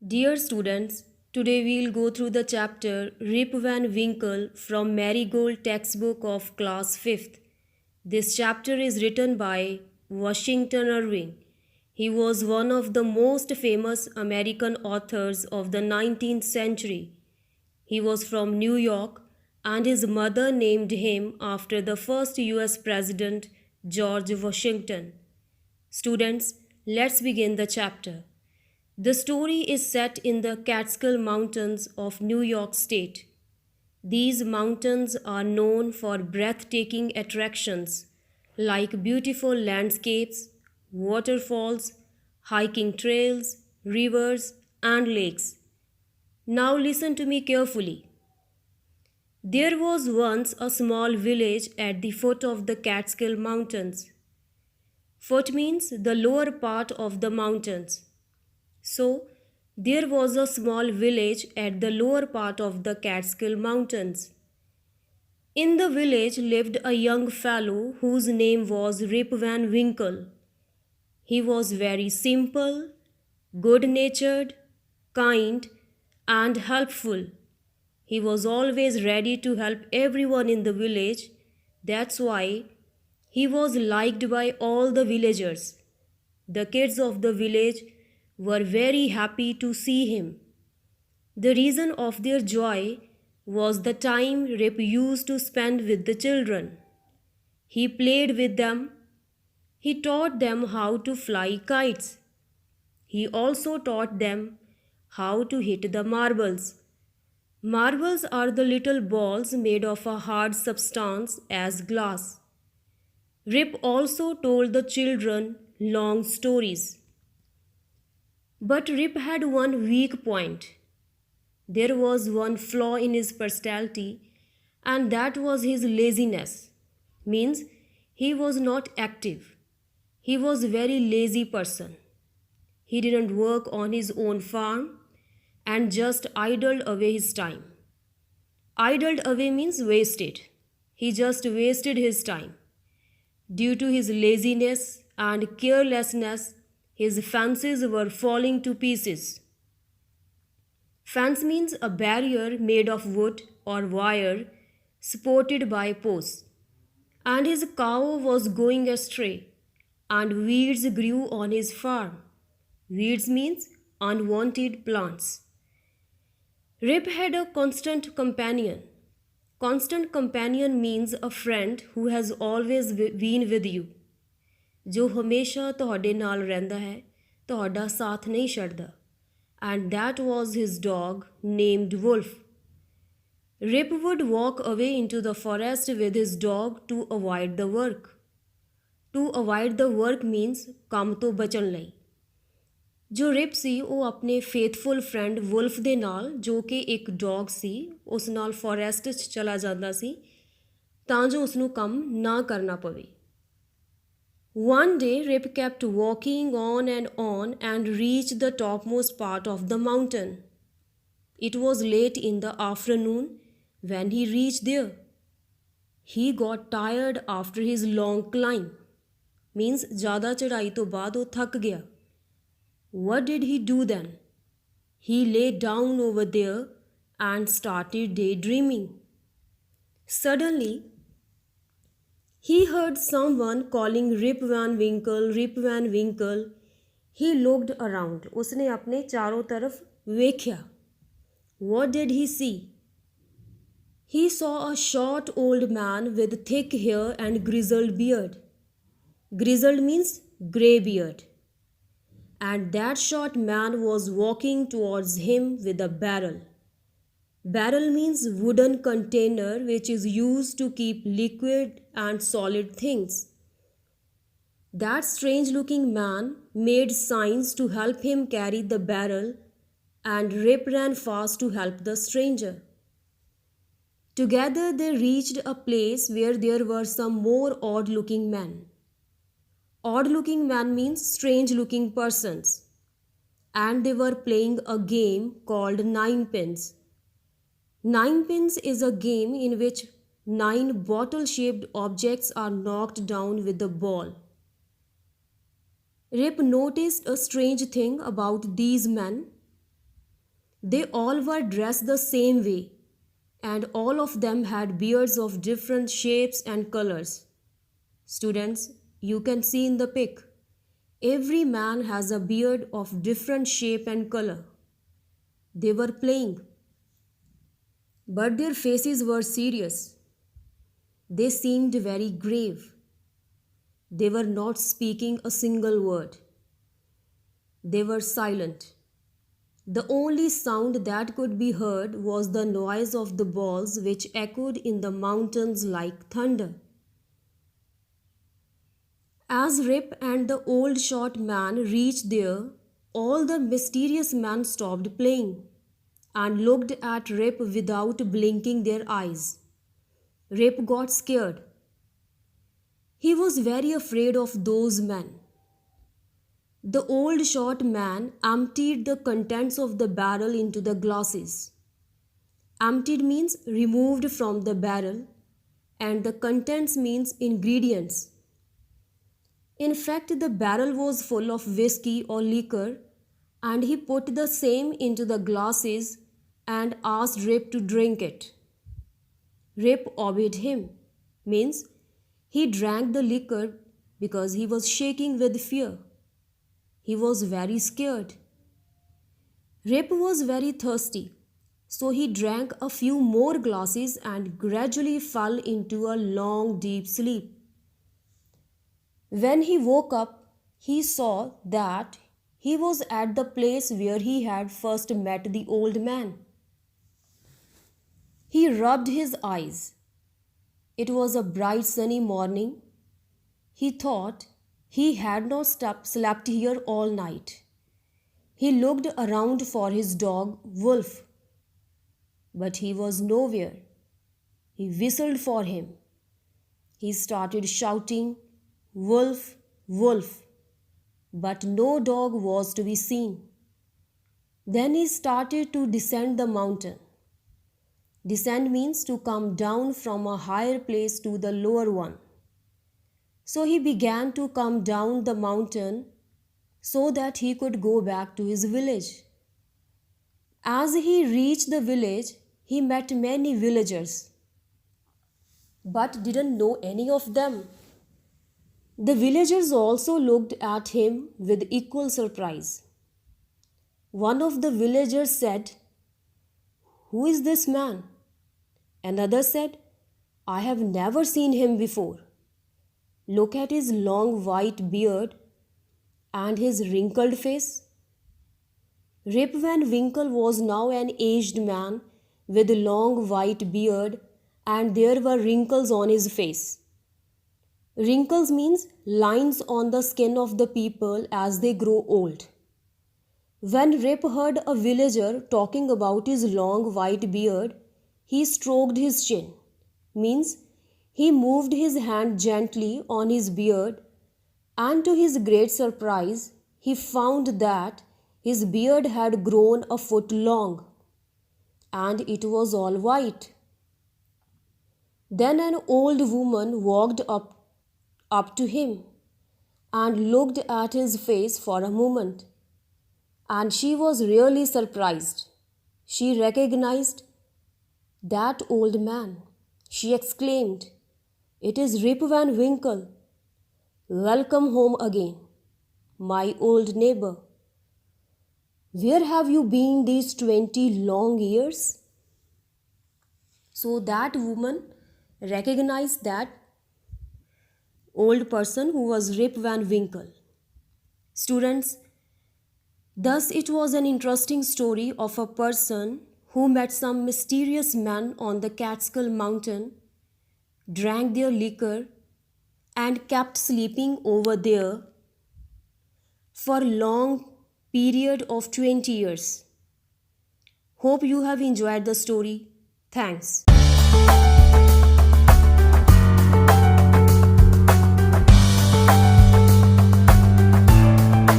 Dear students, today we'll go through the chapter Rip Van Winkle from Marigold textbook of class 5th. This chapter is written by Washington Irving. He was one of the most famous American authors of the 19th century. He was from New York and his mother named him after the first US President, George Washington. Students, let's begin the chapter. The story is set in the Catskill Mountains of New York State. These mountains are known for breathtaking attractions like beautiful landscapes, waterfalls, hiking trails, rivers, and lakes. Now listen to me carefully. There was once a small village at the foot of the Catskill Mountains. Foot means the lower part of the mountains. So, there was a small village at the lower part of the Catskill Mountains. In the village lived a young fellow whose name was Rip Van Winkle. He was very simple, good natured, kind, and helpful. He was always ready to help everyone in the village. That's why he was liked by all the villagers. The kids of the village were very happy to see him. The reason of their joy was the time Rip used to spend with the children. He played with them. He taught them how to fly kites. He also taught them how to hit the marbles. Marbles are the little balls made of a hard substance as glass. Rip also told the children long stories. But Rip had one weak point. There was one flaw in his personality, and that was his laziness. Means he was not active. He was a very lazy person. He didn't work on his own farm and just idled away his time. Idled away means wasted. He just wasted his time. Due to his laziness and carelessness, his fences were falling to pieces. Fence means a barrier made of wood or wire supported by posts. And his cow was going astray, and weeds grew on his farm. Weeds means unwanted plants. Rip had a constant companion. Constant companion means a friend who has always been with you. ਜੋ ਹਮੇਸ਼ਾ ਤੁਹਾਡੇ ਨਾਲ ਰਹਿੰਦਾ ਹੈ, ਤੁਹਾਡਾ ਸਾਥ ਨਹੀਂ ਛੱਡਦਾ. And that was his dog named Wolf. Rip would walk away into the forest with his dog to avoid the work. To avoid the work means ਕੰਮ ਤੋਂ ਬਚਣ ਲਈ. ਜੋ ਰਿਪ ਸੀ ਉਹ ਆਪਣੇ ਫੇਥਫੁਲ ਫਰੈਂਡ ਵੁਲਫ ਦੇ ਨਾਲ, ਜੋ ਕਿ ਇੱਕ ਡੌਗ ਸੀ, ਉਸ ਨਾਲ ਫੋਰੈਸਟ 'ਚ ਚਲਾ ਜਾਂਦਾ ਸੀ ਤਾਂ ਜੋ ਉਸਨੂੰ ਕੰਮ ਨਾ ਕਰਨਾ ਪਵੇ. One day, Rip kept walking on and reached the topmost part of the mountain. It was late in the afternoon when he reached there. He got tired after his long climb. Means ज़्यादा चढ़ाई तो बाद वो थक गया. What did he do then? He lay down over there and started daydreaming. Suddenly, he heard someone calling Rip Van Winkle, Rip Van Winkle. He looked around. उसने अपने चारों तरफ वेख्या. What did he see? He saw a short old man with thick hair and grizzled beard. Grizzled means grey beard. And that short man was walking towards him with a barrel. Barrel means wooden container which is used to keep liquid and solid things. That strange looking man made signs to help him carry the barrel, and Rip ran fast to help the stranger. Together they reached a place where there were some more odd looking men. Odd looking man means strange looking persons. And they were playing a game called Nine Pins. Nine Pins is a game in which 9 bottle-shaped objects are knocked down with a ball. Rip noticed a strange thing about these men. They all were dressed the same way, and all of them had beards of different shapes and colors. Students, you can see in the pic. Every man has a beard of different shape and color. They were playing, but their faces were serious. They seemed very grave. They were not speaking a single word. They were silent. The only sound that could be heard was the noise of the balls which echoed in the mountains like thunder. As Rip and the old short man reached there, all the mysterious men stopped playing and looked at Rip without blinking their eyes. Rip got scared. He was very afraid of those men. The old short man emptied the contents of the barrel into the glasses. Emptied means removed from the barrel, and the contents means ingredients. In fact, the barrel was full of whiskey or liquor, and he put the same into the glasses and asked Rip to drink it. Rip obeyed him, means he drank the liquor because he was shaking with fear. He was very scared. Rip was very thirsty, so he drank a few more glasses and gradually fell into a long, deep sleep. When he woke up, he saw that he was at the place where he had first met the old man. He rubbed his eyes. It was a bright sunny morning. He thought he had not slept here all night. He looked around for his dog, Wolf, but he was nowhere. He whistled for him. He started shouting, "Wolf, wolf," but no dog was to be seen. Then he started to descend the mountain. Descend means to come down from a higher place to the lower one. So he began to come down the mountain so that he could go back to his village. As he reached the village, he met many villagers, but didn't know any of them. The villagers also looked at him with equal surprise. One of the villagers said, "Who is this man?" Another said, "I have never seen him before. Look at his long white beard and his wrinkled face." Rip Van Winkle was now an aged man with a long white beard, and there were wrinkles on his face. Wrinkles means lines on the skin of the people as they grow old. When Rip heard a villager talking about his long white beard, he stroked his chin, means he moved his hand gently on his beard, and to his great surprise, he found that his beard had grown a foot long, and it was all white. Then an old woman walked up to him and looked at his face for a moment, and she was really surprised. She recognized that old man. She exclaimed, "It is Rip Van Winkle. Welcome home again, my old neighbor. Where have you been these 20 long years?" So that woman recognized that old person who was Rip Van Winkle. Students, thus it was an interesting story of a person who met some mysterious men on the Catskill Mountain, drank their liquor, and kept sleeping over there for a long period of 20 years. Hope you have enjoyed the story. Thanks.